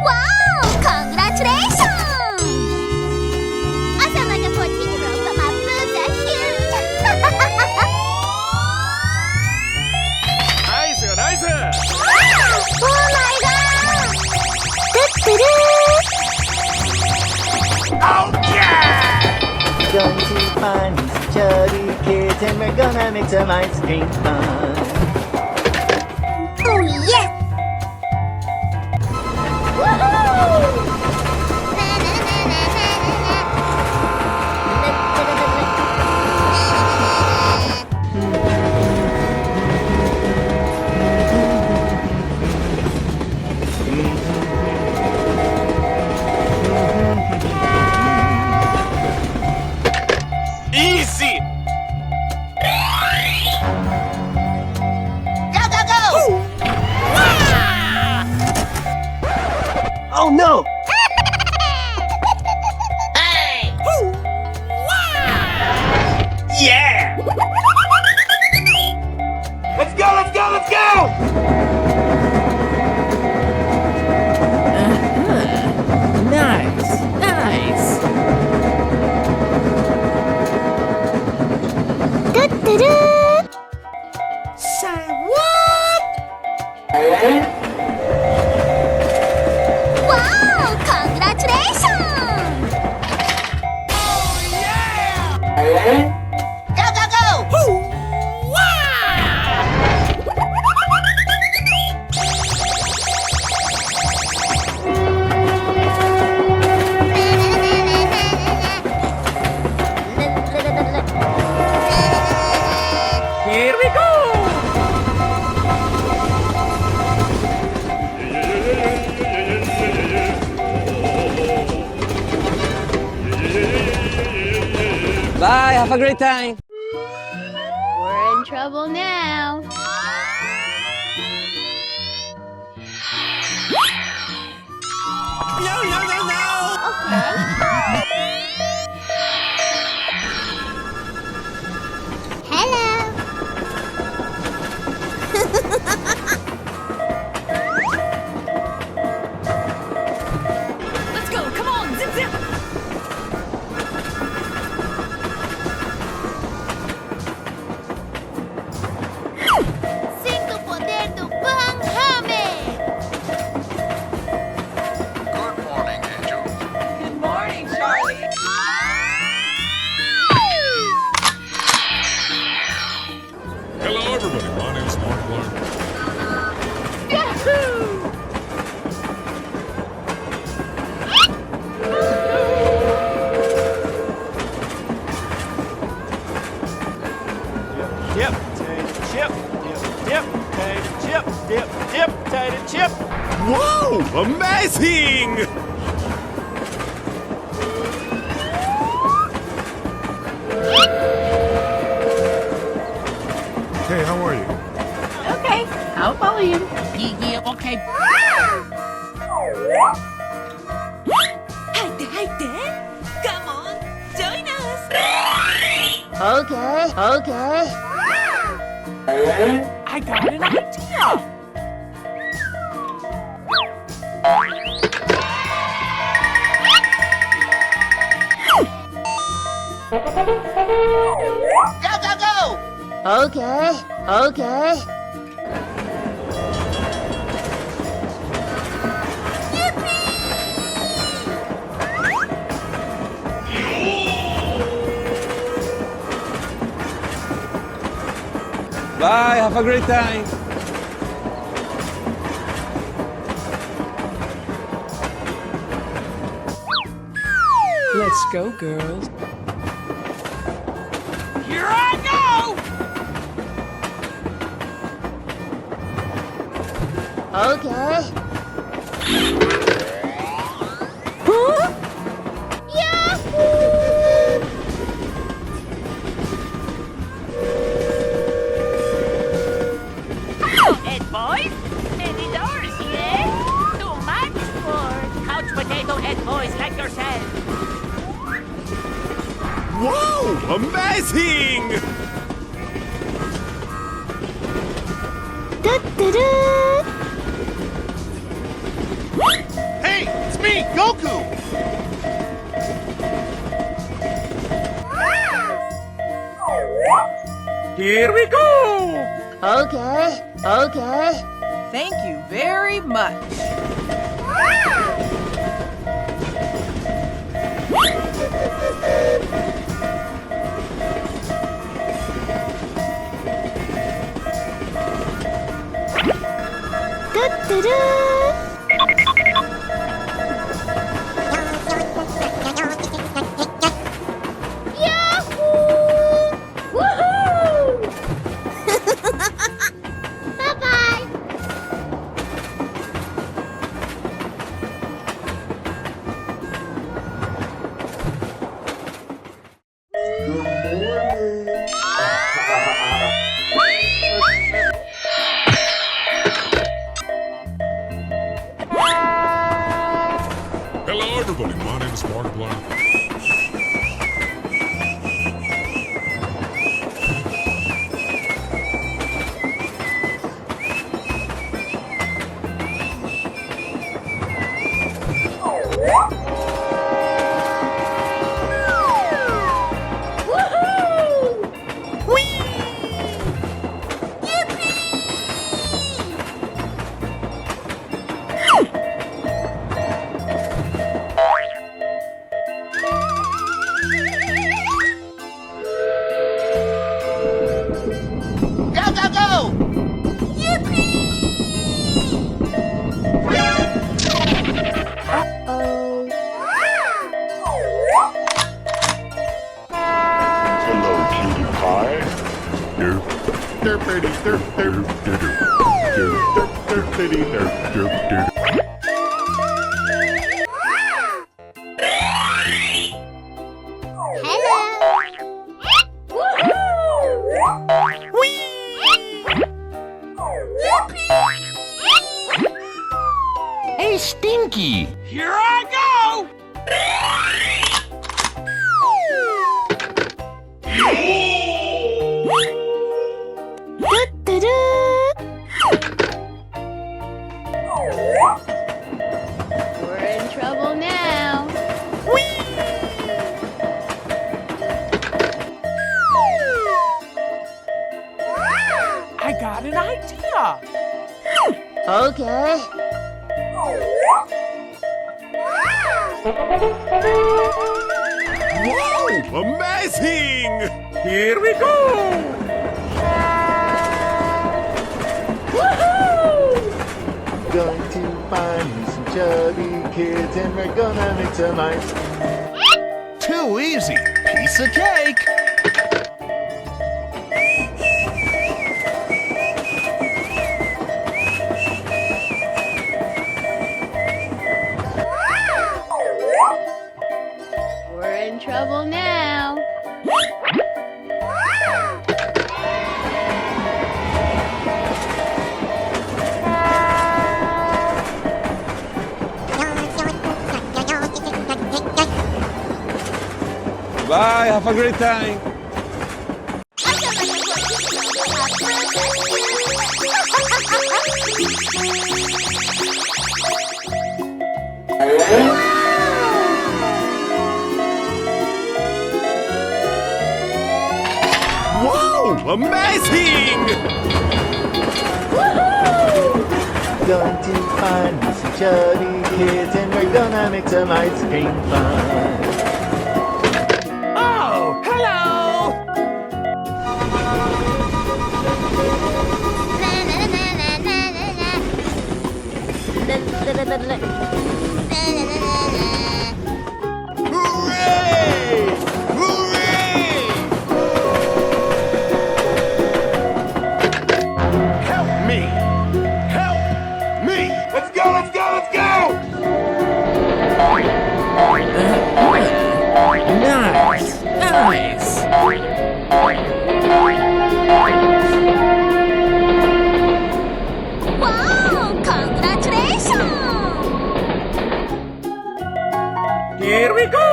Wow! Congratulations! I sound like a 14-year-old, but my boobs are huge! Nice, nice! Oh my god! Oh yeah! Going to find these chubby kids and we're gonna make some ice cream fun. Oh yeah! Woohoo! Easy! Go, go, go! Oh no! Hey! Yeah! Let's go, let's go, let's go! Nice, nice. Say what? Wow! Congratulations! Go, go, go! Here we go. Bye, have a great time. We're in trouble now. No, no, no, no! Okay. Hello. Let's go, come on, zip zip. Sinto o poder do Pynamid. Good morning, Angel. Good morning, Charlie. Hello, everybody. My name's Mark Clark. Dip, tater chip, dip, tater chip, dip, tater chip. Whoa! Amazing! Hey, how are you? Okay, I'll follow you. Yeah, okay. Hi there. Come on, join us. Okay, okay. I got an idea. Go, go, go! Okay, okay. Bye, have a great time. Let's go, girls. Here I go! Okay. Huh? Yahoo! Head boys, any doors, yeah? Too much for couch potato head boys like yourself. Whoa! Amazing! Do-do-do. Hey, Here we go! Okay, okay. Thank you very much. Bye-bye. Hello, everybody. My name is Markiplier. Hello, cutie pie. Derp, derpity, derp, derp, derp, derp, derpity, derp, derp, derp. Hey, Stinky! Here I go! We're in trouble now. I got an idea. Okay. Whoa! Amazing! Here we go! Going to find some chubby kids and we're gonna make some ice. Too easy! Piece of cake! We're in trouble now. Bye, have a great time! Whoa! Amazing! Going to find some chubby kids and we're gonna make some ice cream fun. Oh, hello! Hooray! Hooray! Help me! Help me! Let's go, let's go, let's go! Nice, nice. Wow! Congratulations! Here we go!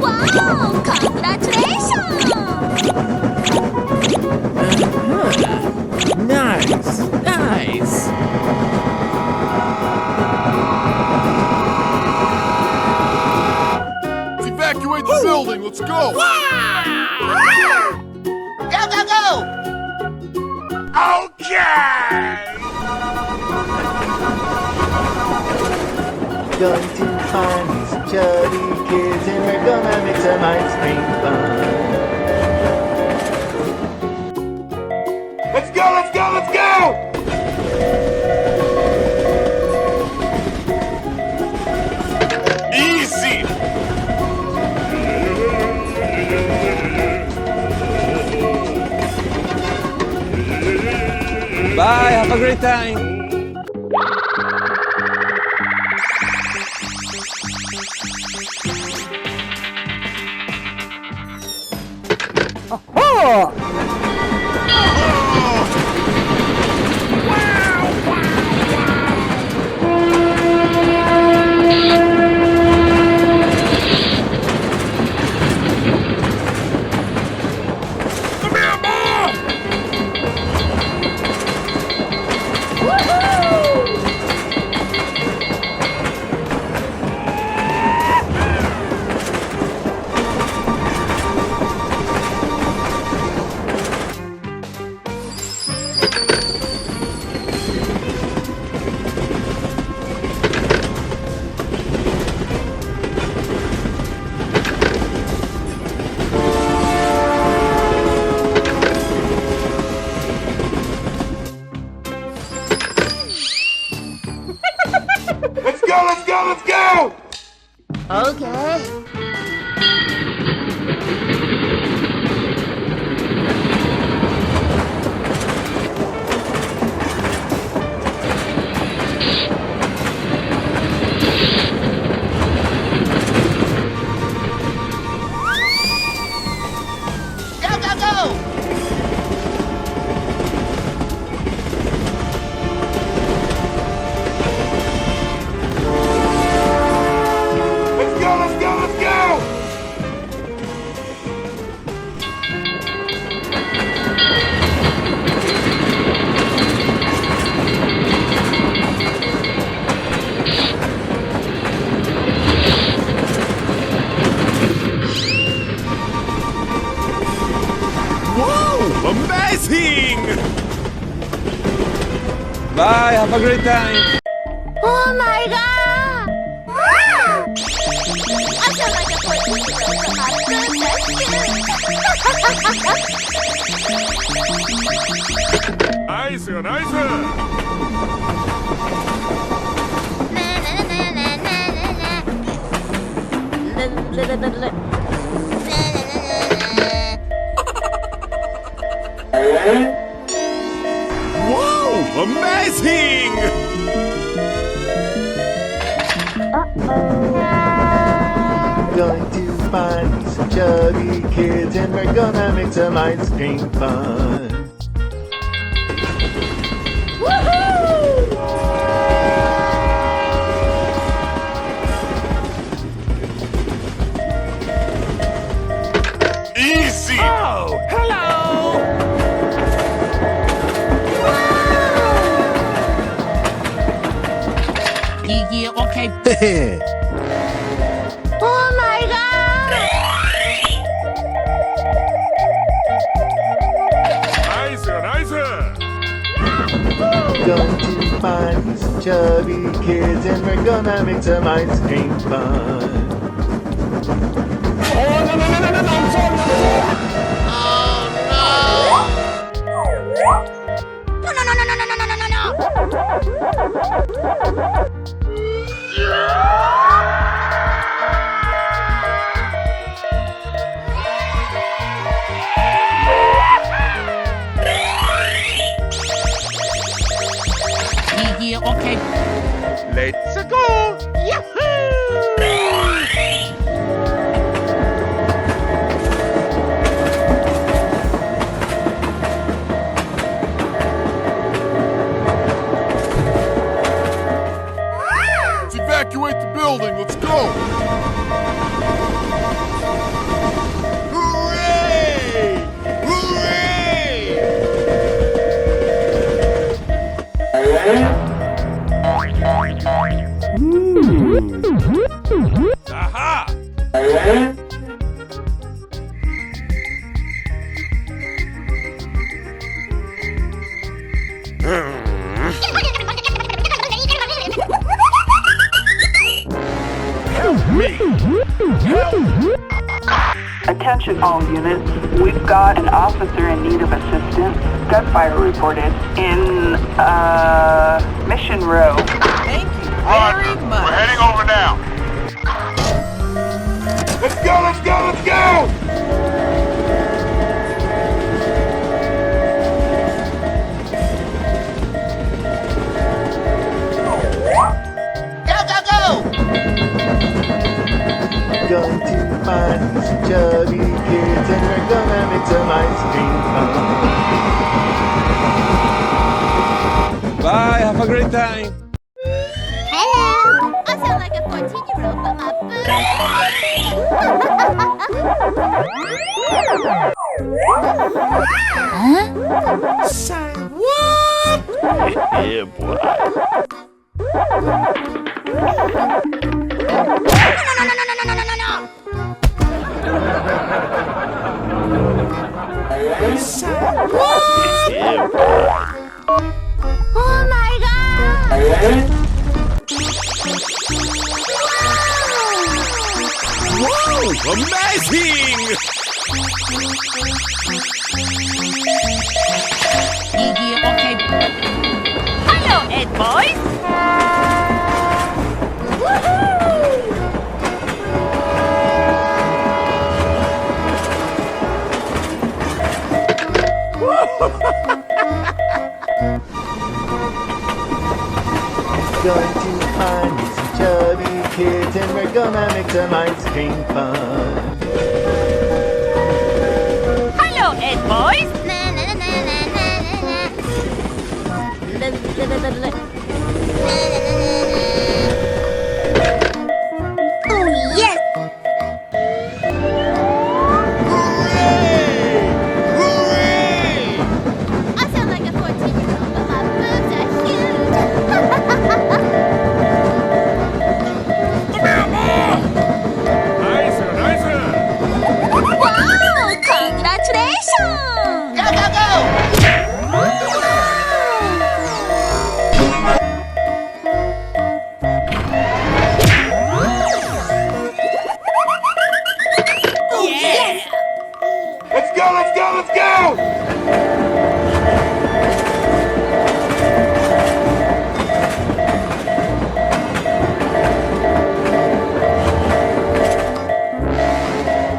Wow! Congratulations! Nice, nice. evacuate the building. Let's go. Go, go, go! Okay! Going to find me some chubby kids and we're gonna make some ice cream fun. Let's go, let's go, let's go! Easy. Bye, have a great time. Let's go, let's go, let's go! Okay. Go, go, go! Let's go, let's go, let's go! Whoa! Amazing! Bye, have a great time. Oh my god! I feel like a 14-year-old from my princess. Nice, nice. Whoa! Amazing! Going to find me some chubby kids and we're gonna make some ice cream fun. Easy! Oh, hello! Yeah, okay. Oh my god! Nice, nice. Going to find me some chubby kids and we're gonna make some ice cream fun. Yeah, okay. Let's go! Let's evacuate the building. Let's go! Hooray! Hooray! Aha! Attention all units. We've got an officer in need of assistance. Gunfire reported in, Mission Row. Thank you Roger. very We're much. heading over now. Let's go, let's go, let's go! Going to find some chubby kids and we're gonna make some ice cream fun. Bye, have a great time. Hello. I sound like a 14-year-old, but my Yeah, boy. Yeah, boy. Oh my god! Wow, amazing! Gigi, okay. Hello, Ed boys. Going to find me some chubby kids and we're gonna make some ice cream fun. Hello, Ed boys. Na na na na na na na. Oh yes! I sound like a 14-year-old, but my boobs are huge. Nice, nice. Wow! Congratulations! Go, go, go! Let's go, let's go, let's go!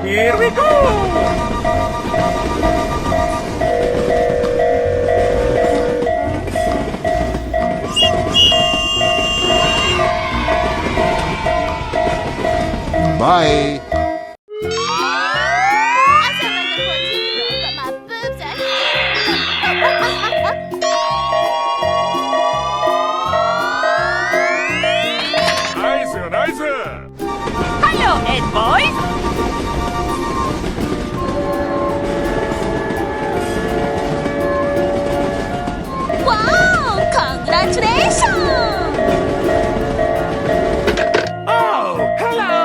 Here we go. Bye. I sound like a 14-year-old, but my boobs are huge. Nice, nice. Hello, Ed boys. Wow! Congratulations! Oh, hello.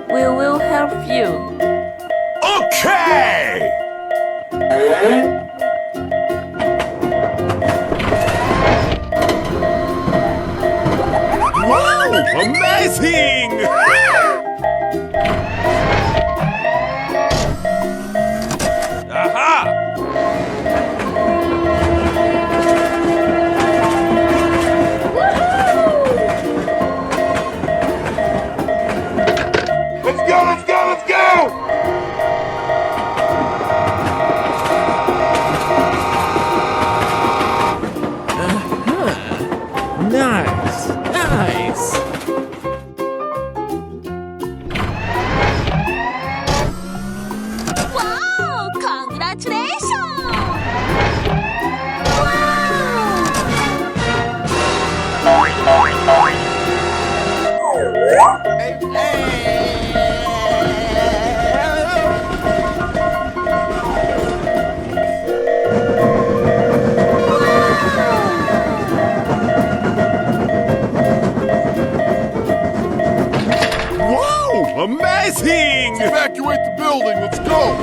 We will help you. Okay. Wow, amazing. Aha. Let's go, let's go, let's go! Nice, nice. Wow! Congratulations! Amazing! Evacuate the building, let's go!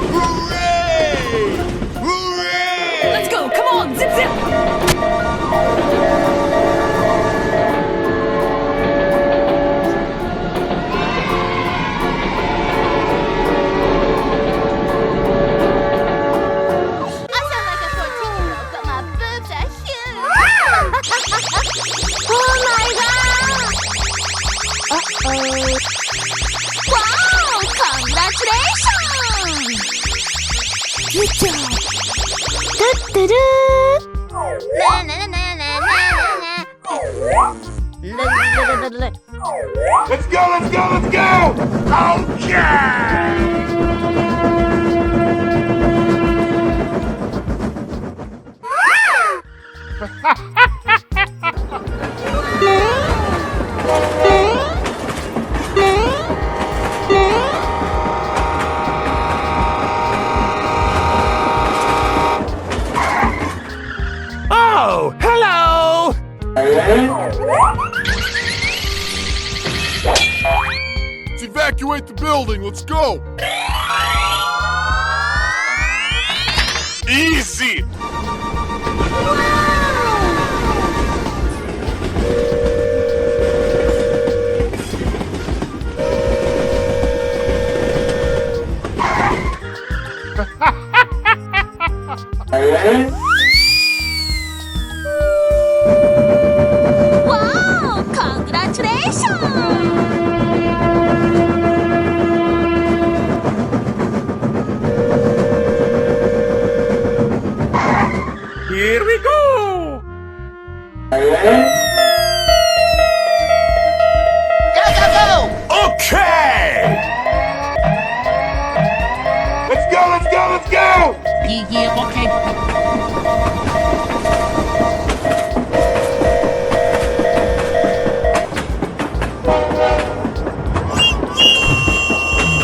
Hooray! Hooray! Let's go! Come on! Zip zip! I sound like a 14-year-old, but my boobs are huge. Oh my god! Uh-oh. Wow! Congratulations! Good job! Do-do-do! Na na na na na na na na. Let's go, let's go, let's go! Okay! Oh, hello! Let's evacuate the building, let's go! Easy! Wow! Congratulations! Here we go! Okay! Let's go, let's go, let's go! Okay.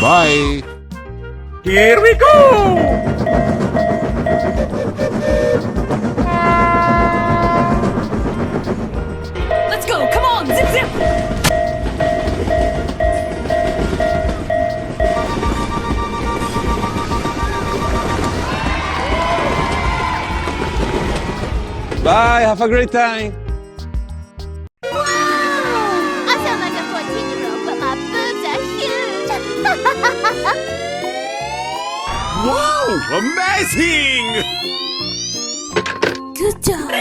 Bye! Here we go! Let's go! Come on! Zip zip! Bye, have a great time! Wow! I sound like a 14-year-old, but my boobs are huge. Wow, amazing! Good job.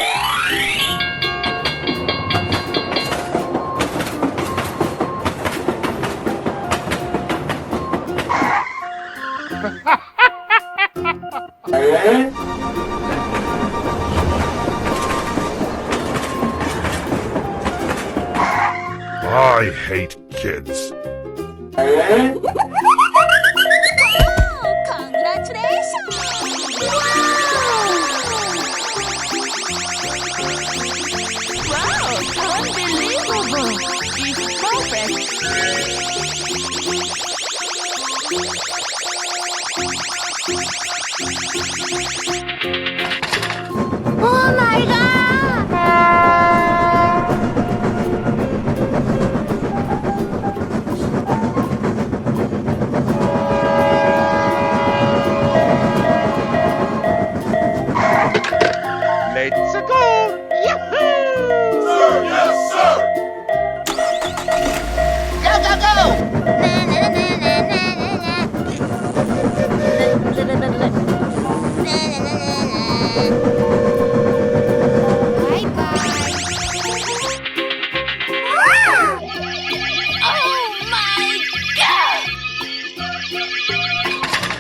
I hate kids. Wow! Congratulations! Wow! Unbelievable! It's perfect! Oh my god! Let's go! Yahoo! Sir, yes, sir! Go, go, go! Na, na, na, na, na, na, na. Na, na, na, na. Bye-bye. Oh my god!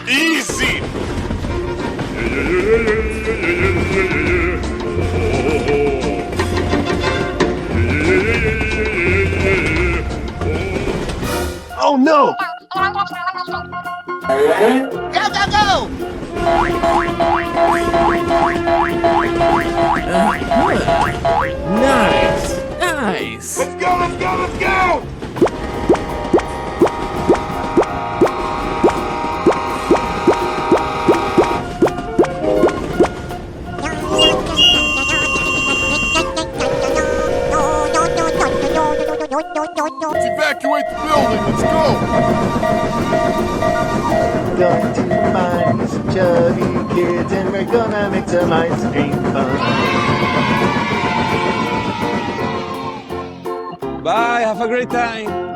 Easy! Oh no! Go, go, go! Nice, nice! Let's go, let's go, let's go! chubby kids and we're gonna make some ice cream fun. Bye, have a great time.